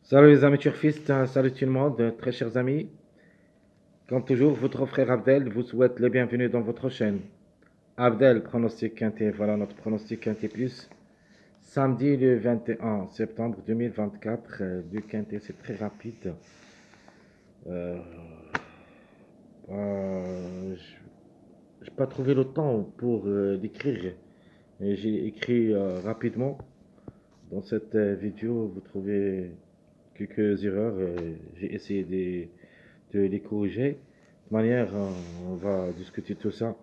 Salut les amis turfistes, salut tout le monde, très chers amis. Comme toujours, votre frère Abdel vous souhaite les bienvenus dans votre chaîne. Abdel, pronostic quintet, voilà notre pronostic quintet plus. Samedi le 21 septembre 2024, du quintet, c'est très rapide. Euh, j'ai pas trouvé le temps pour l'écrire, mais j'ai écrit rapidement. Dans cette vidéo, vous trouvez quelques erreurs, j'ai essayé de les corriger. De toute manière, on va discuter tout ça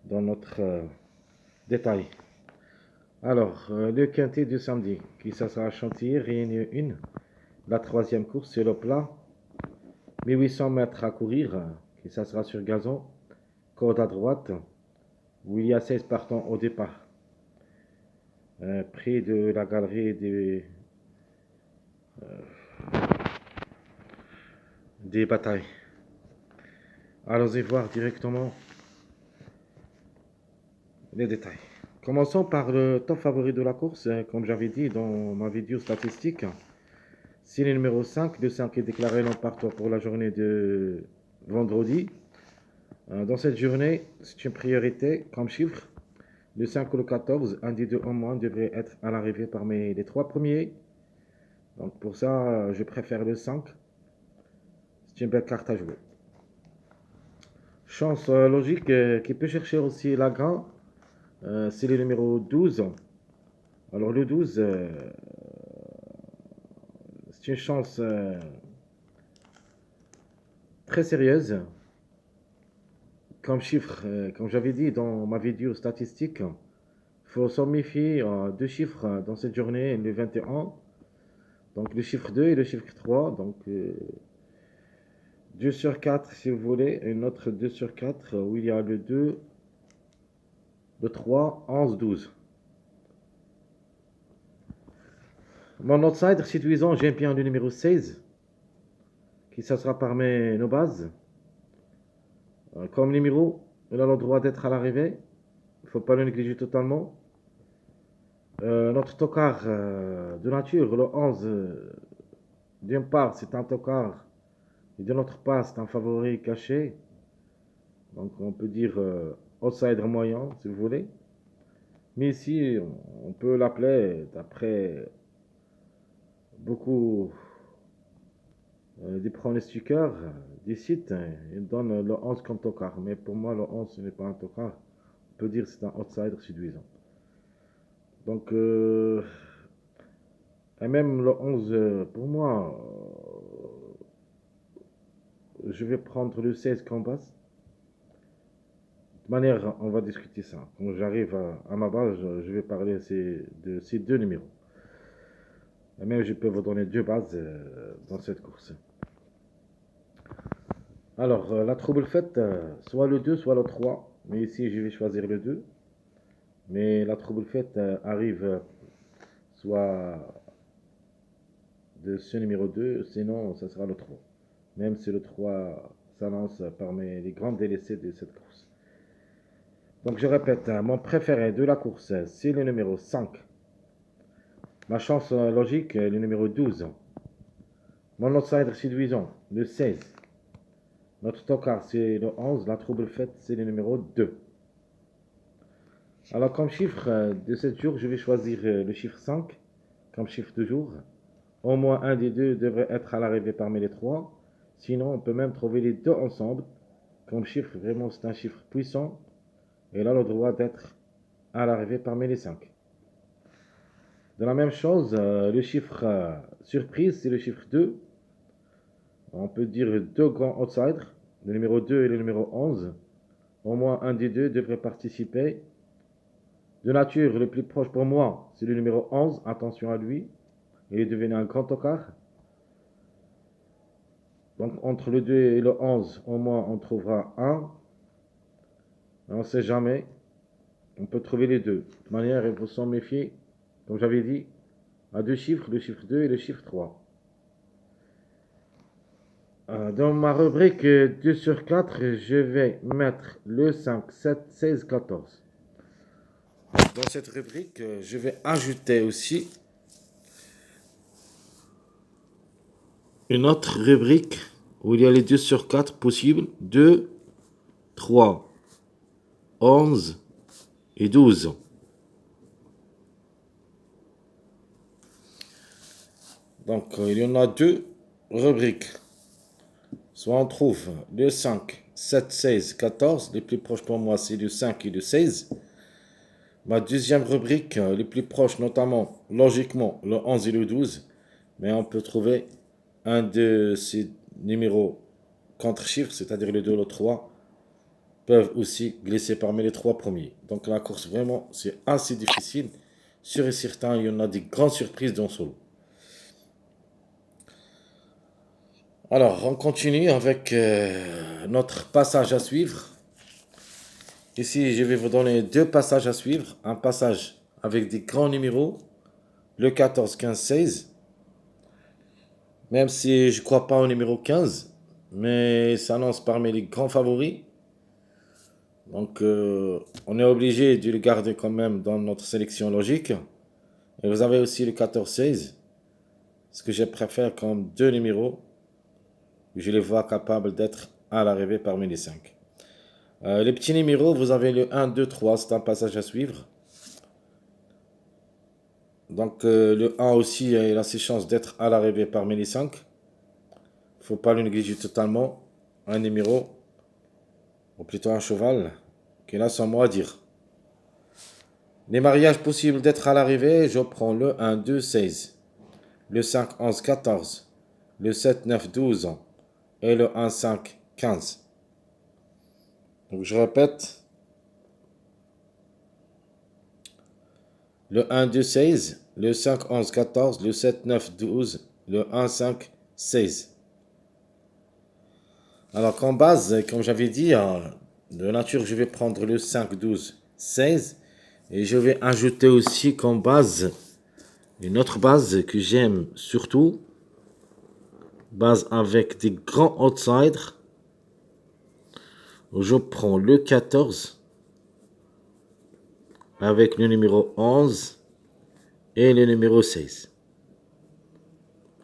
dans notre détail. Alors, le quintet du samedi, qui ça sera à Chantilly, Réunion 1. La troisième course, c'est le plat. 1800 mètres à courir, qui ça sera sur gazon. Corde à droite, où il y a 16 partants au départ. Près de la galerie des batailles. Allons-y voir directement les détails. Commençons par le top favori de la course, comme j'avais dit dans ma vidéo statistique. C'est le numéro 5. Le 5 est déclaré non partant pour la journée de vendredi. Dans cette journée, c'est une priorité comme chiffre. Le 5 ou le 14, un des deux au moins devrait être à l'arrivée parmi les trois premiers. Donc pour ça, je préfère le 5. C'est une belle carte à jouer. Chance logique qui peut chercher aussi la gain, c'est le numéro 12. Alors le 12, c'est une chance très sérieuse. Comme chiffre, comme j'avais dit dans ma vidéo statistique, il faut s'en méfier deux chiffres dans cette journée, le 21. Donc le chiffre 2 et le chiffre 3. Donc 2 sur 4 si vous voulez. Une autre 2 sur 4 où il y a le 2, le 3, 11, 12. Mon outsider séduisant, j'aime bien le numéro 16. Qui ça sera parmi nos bases. Comme numéro, il a le droit d'être à l'arrivée. Il ne faut pas le négliger totalement. Notre tocard de nature, le 11, d'une part, c'est un tocard, et de l'autre part, c'est un favori caché. Donc, on peut dire outsider moyen, si vous voulez. Mais ici, on peut l'appeler, d'après beaucoup des pronostiqueurs, des sites, ils donnent le 11 comme tocard. Mais pour moi, le 11, ce n'est pas un tocard. On peut dire que c'est un outsider séduisant. Donc, et même le 11, pour moi, je vais prendre le 16 comme base. De toute manière, on va discuter ça. Quand j'arrive à ma base, je vais parler de ces deux numéros. Et même, je peux vous donner deux bases dans cette course. Alors, la trouble faite, soit le 2, soit le 3. Mais ici, je vais choisir le 2. Mais la trouble faite arrive soit de ce numéro 2, sinon, ça sera le 3. Même si le 3 s'annonce parmi les grands délaissés de cette course. Donc je répète, mon préféré de la course, c'est le numéro 5. Ma chance logique, le numéro 12. Mon outsider séduisant, le 16. Notre tocard, c'est le 11. La trouble faite, c'est le numéro 2. Alors comme chiffre de 7 jours, je vais choisir le chiffre 5 comme chiffre de jour. Au moins un des deux devrait être à l'arrivée parmi les trois. Sinon, on peut même trouver les deux ensemble. Comme chiffre, vraiment, c'est un chiffre puissant. Et là, le droit d'être à l'arrivée parmi les 5. De la même chose, le chiffre surprise, c'est le chiffre 2. On peut dire deux grands outsiders, le numéro 2 et le numéro 11. Au moins un des deux devrait participer. De nature, le plus proche pour moi, c'est le numéro 11. Attention à lui. Il est devenu un grand tocard. Donc entre le 2 et le 11, au moins on trouvera un. On ne sait jamais. On peut trouver les deux. De toute manière, il faut s'en méfier. Comme j'avais dit, à deux chiffres, le chiffre 2 et le chiffre 3. Dans ma rubrique 2 sur 4, je vais mettre le 5, 7, 16, 14. Dans cette rubrique, je vais ajouter aussi une autre rubrique où il y a les 2 sur 4 possibles. 2, 3, 11 et 12. Donc, il y en a 2 rubriques. Soit on trouve le 5, 7, 16, 14. Les plus proches pour moi, c'est le 5 et le 16. Ma deuxième rubrique, les plus proches, notamment, logiquement, le 11 et le 12. Mais on peut trouver un de ces numéros contre-chiffres, c'est-à-dire le 2 et le 3, peuvent aussi glisser parmi les 3 premiers. Donc la course, vraiment, c'est assez difficile. Sûr et certain, il y en a des grandes surprises dans ce lot. Alors, on continue avec notre passage à suivre. Ici, je vais vous donner 2 passages à suivre. Un passage avec des grands numéros, le 14, 15, 16. Même si je ne crois pas au numéro 15, mais ça s'annonce parmi les grands favoris. Donc, on est obligé de le garder quand même dans notre sélection logique. Et vous avez aussi le 14-16, ce que je préfère comme 2 numéros. Je les vois capables d'être à l'arrivée parmi les 5. Les petits numéros, vous avez le 1, 2, 3, c'est un passage à suivre. Donc, le 1 aussi, il a ses chances d'être à l'arrivée parmi les 5. Il ne faut pas le négliger totalement. Un numéro, ou plutôt un cheval, qui a son mot à dire. Les mariages possibles d'être à l'arrivée, je prends le 1, 2, 16, le 5, 11, 14, le 7, 9, 12 et le 1, 5, 15. Donc je répète, le 1, 2, 16, le 5, 11, 14, le 7, 9, 12, le 1, 5, 16. Alors qu'en base, comme j'avais dit, de nature, je vais prendre le 5, 12, 16 et je vais ajouter aussi comme base une autre base que j'aime surtout, base avec des grands outsiders. Je prends le 14 avec le numéro 11 et le numéro 16.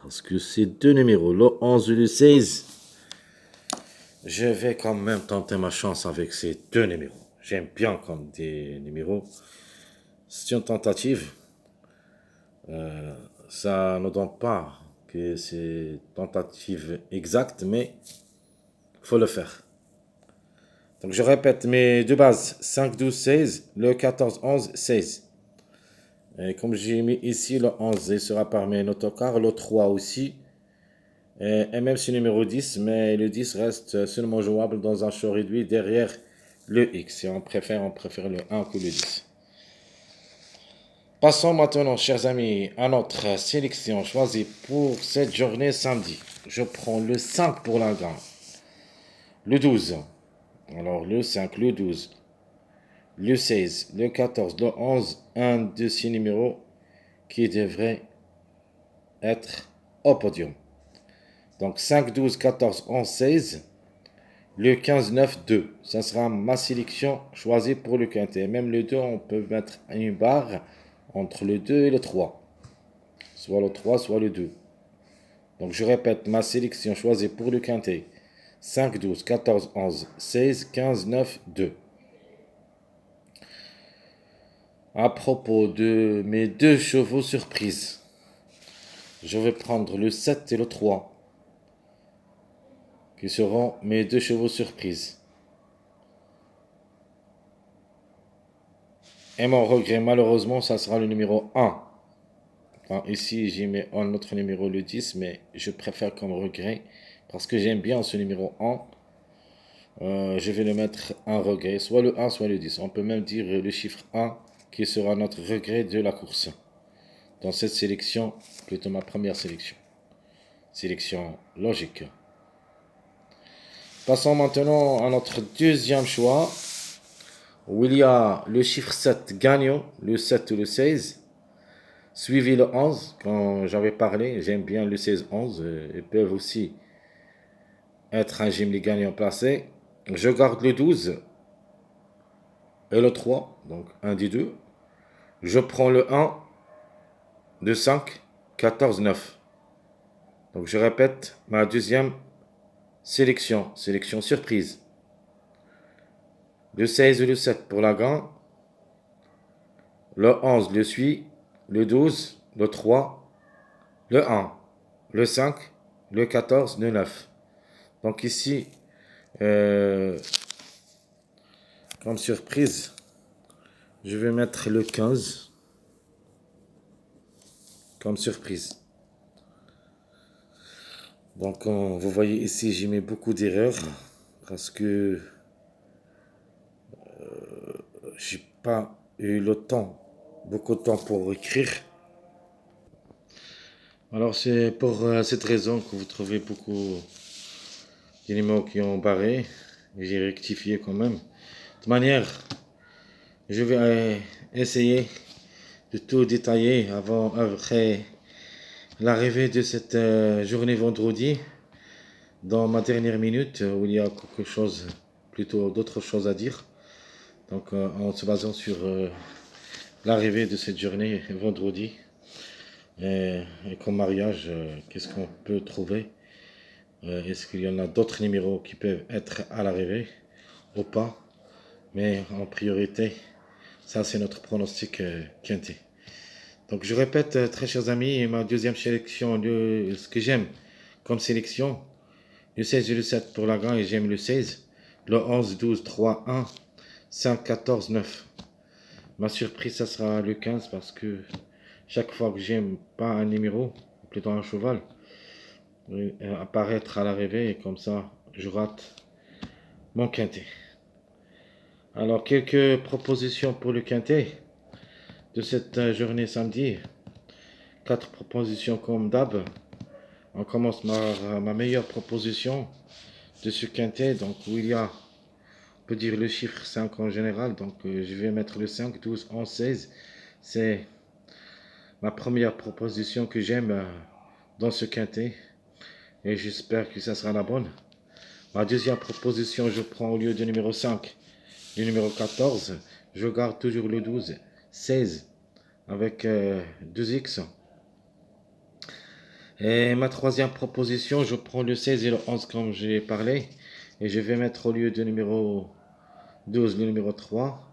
Parce que ces 2 numéros, le 11 et le 16, je vais quand même tenter ma chance avec ces 2 numéros. J'aime bien comme des numéros. C'est une tentative. Ça ne donne pas que c'est tentative exacte, mais il faut le faire. Donc je répète mes 2 bases, 5, 12, 16, le 14, 11, 16. Et comme j'ai mis ici le 11, il sera parmi un autocar, le 3 aussi. Et même si numéro 10, mais le 10 reste seulement jouable dans un show réduit derrière le X. Si on préfère le 1 que le 10. Passons maintenant, chers amis, à notre sélection choisie pour cette journée samedi. Je prends le 5 pour la gagne. Le 12. Alors le 5, le 12, le 16, le 14, le 11, un de ces numéros qui devrait être au podium. Donc 5, 12, 14, 11, 16, le 15, 9, 2. Ça sera ma sélection choisie pour le quintet. Même le 2, on peut mettre une barre entre le 2 et le 3. Soit le 3, soit le 2. Donc je répète ma sélection choisie pour le quintet. 5, 12, 14, 11, 16, 15, 9, 2. À propos de mes 2 chevaux surprises, je vais prendre le 7 et le 3, qui seront mes 2 chevaux surprises. Et mon regret, malheureusement, ça sera le numéro 1. Enfin, ici, j'ai mis un autre numéro, le 10, mais je préfère comme regret, parce que j'aime bien ce numéro 1. Je vais le mettre en regret, soit le 1, soit le 10. On peut même dire le chiffre 1, qui sera notre regret de la course. Dans cette sélection, plutôt ma première sélection. Sélection logique. Passons maintenant à notre deuxième choix, où il y a le chiffre 7 gagnant, le 7 ou le 16, suivi le 11, quand j'avais parlé, j'aime bien le 16-11, ils peuvent aussi être un gym gagnant placé. Je garde le 12 et le 3, donc un des deux. Je prends le 1, le 5, 14, 9. Donc je répète ma deuxième sélection surprise. Le 16 et le 7 pour la gant, le 11 le suit, le 12, le 3, le 1, le 5, le 14, le 9. Donc ici, euh, comme surprise, je vais mettre le 15 comme surprise. Donc vous voyez ici, j'ai mis beaucoup d'erreurs parce que j'ai pas eu le temps, beaucoup de temps pour écrire. Alors c'est pour cette raison que vous trouvez beaucoup d'éléments qui ont barré. J'ai rectifié quand même. De toute manière, je vais essayer de tout détailler après l'arrivée de cette journée vendredi, dans ma dernière minute où il y a quelque chose, plutôt d'autres choses à dire. Donc en se basant sur l'arrivée de cette journée vendredi et comme mariage, qu'est-ce qu'on peut trouver? Est-ce qu'il y en a d'autres numéros qui peuvent être à l'arrivée ou pas? Mais en priorité, ça c'est notre pronostic quinté. Donc je répète, très chers amis, ma deuxième sélection, ce que j'aime comme sélection, le 16 et le 7 pour la grande et j'aime le 16, le 11, 12, 3, 1, 5, 14, 9. Ma surprise, ça sera le 15 parce que chaque fois que j'aime pas un numéro, plutôt un cheval, apparaître à l'arrivée et comme ça, je rate mon quintet. Alors, quelques propositions pour le quintet de cette journée samedi. 4 propositions comme d'hab. On commence ma meilleure proposition de ce quintet. Donc, où il y a, on peut dire le chiffre 5 en général. Donc, je vais mettre le 5, 12, 11, 16. C'est ma première proposition que j'aime dans ce quintet. Et j'espère que ça sera la bonne. Ma deuxième proposition, je prends au lieu du numéro 5, le numéro 14. Je garde toujours le 12, 16 avec 2X. Et ma troisième proposition, je prends le 16 et le 11 comme j'ai parlé. Et je vais mettre au lieu du numéro 12 le numéro 3.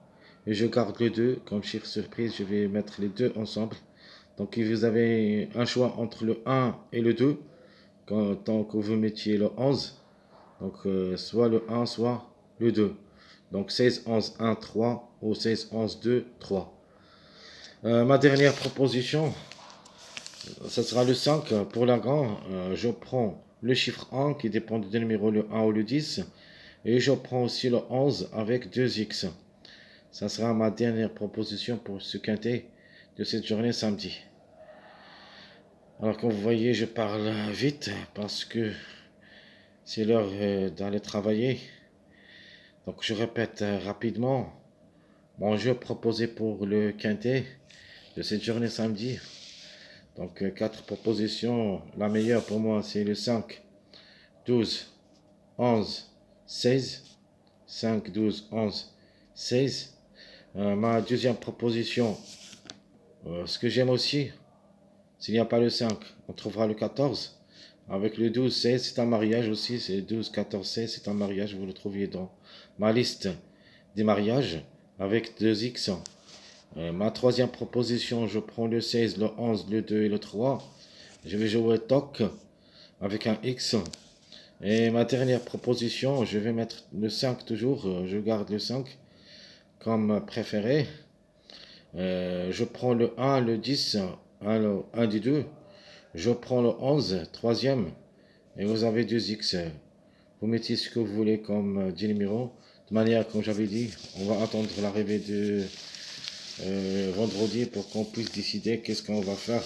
Et je garde le 2 comme chiffre surprise. Je vais mettre les deux ensemble. Donc vous avez un choix entre le 1 et le 2. Tant que vous mettiez le 11. Donc soit le 1, soit le 2. Donc 16, 11, 1, 3 ou 16, 11, 2, 3. Ma dernière proposition, ça sera le 5 pour la grande. Je prends le chiffre 1 qui dépend du numéro le 1 ou le 10. Et je prends aussi le 11 avec 2x. Ça sera ma dernière proposition pour ce quintet de cette journée samedi. Alors comme vous voyez, je parle vite parce que c'est l'heure d'aller travailler. Donc je répète rapidement mon jeu proposé pour le quintet de cette journée samedi. Donc 4 propositions. La meilleure pour moi c'est le 5, 12, 11, 16. 5, 12, 11, 16. Ma deuxième proposition, ce que j'aime aussi, s'il n'y a pas le 5, on trouvera le 14. Avec le 12, 16, c'est un mariage aussi. C'est 12, 14, 16, c'est un mariage. Vous le trouviez dans ma liste des mariages avec 2X. Ma troisième proposition, je prends le 16, le 11, le 2 et le 3. Je vais jouer TOC avec un X. Et ma dernière proposition, je vais mettre le 5 toujours. Je garde le 5 comme préféré. Je prends le 1, le 10, un des deux. Je prends le 11, troisième. Et vous avez 2X. Vous mettez ce que vous voulez comme 10 numéros. De manière, comme j'avais dit, on va attendre l'arrivée de vendredi pour qu'on puisse décider qu'est-ce qu'on va faire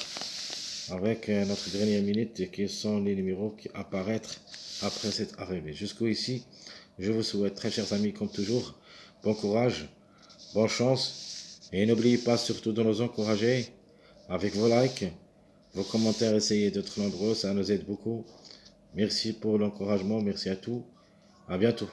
avec notre dernière minute et quels sont les numéros qui apparaîtront après cette arrivée. Jusqu'au ici, je vous souhaite, très chers amis, comme toujours, bon courage, bonne chance et n'oubliez pas surtout de nous encourager avec vos likes, vos commentaires, essayez d'être nombreux, ça nous aide beaucoup. Merci pour l'encouragement, merci à tous, à bientôt.